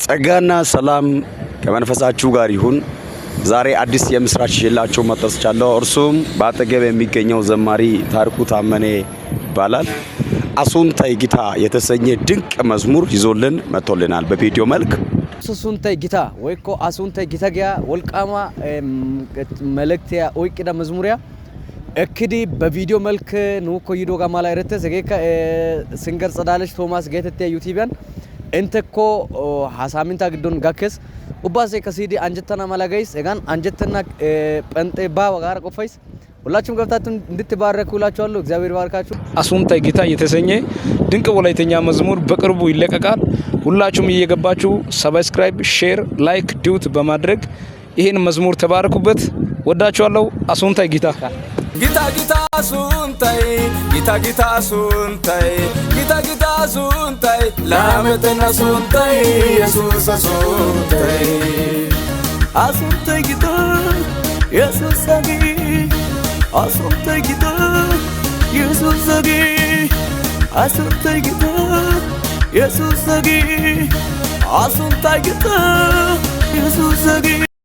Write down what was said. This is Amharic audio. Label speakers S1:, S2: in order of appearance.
S1: ጸጋና ሰላም ከመንፈሳችሁ ጋር ይሁን። ዛሬ አዲስ የምስራች ይዤላችሁ መጥቻለሁ። እርሱም በአጠገብ የሚገኘው ዘማሪ ታሪኩ ታመኔ ይባላል። አሱንታይ ጊታ የተሰኘ ድንቅ መዝሙር ይዞልን መጥቶልናል በቪዲዮ መልክ።
S2: አሱንታይ ጊታ ወይኮ አሱንታይ ጊታ ጊያ ወልቃማ መልእክቲያ ወይቂዳ መዝሙሪያ እክዲ በቪዲዮ መልክ ነው ኮይዶ ጋማላ ረተ ዘጌካ ሲንገር ጸዳለች ቶማስ ጌተተ ዩቲዩብን እንተኮ ሐሳሚንታ ግዶን ጋከስ ኡባሴ ከሲዲ አንጀተና ማላጋይስ እጋን አንጀተና ጴንጤ ባው ጋር ቆፈይስ ሁላችሁም ገብታችሁ እንድትባረኩላችኋለሁ። እግዚአብሔር ይባርካችሁ።
S3: አሱንታይ ጊታ የተሰኘ ድንቅ ወላይተኛ መዝሙር በቅርቡ ይለቀቃል። ሁላችሁም እየገባችሁ ሰብስክራይብ፣ ሼር፣ ላይክ ዲዩት በማድረግ ይሄን መዝሙር ተባረኩበት። ወዳችኋለሁ። አሱንታይ ጊታ
S4: ጊታ ጊታ አሱንታይ ጊታ ጊታ አሱንታይ ጊታ ጊታ አሱንታይ ላመተና አሱንታይ ኢየሱስ አሱንታይ አሱንታይ ጊታ ኢየሱስ አጊ አሱንታይ ጊታ ኢየሱስ አጊ አሱንታይ ጊታ ኢየሱስ አጊ አሱንታይ ጊታ ኢየሱስ አጊ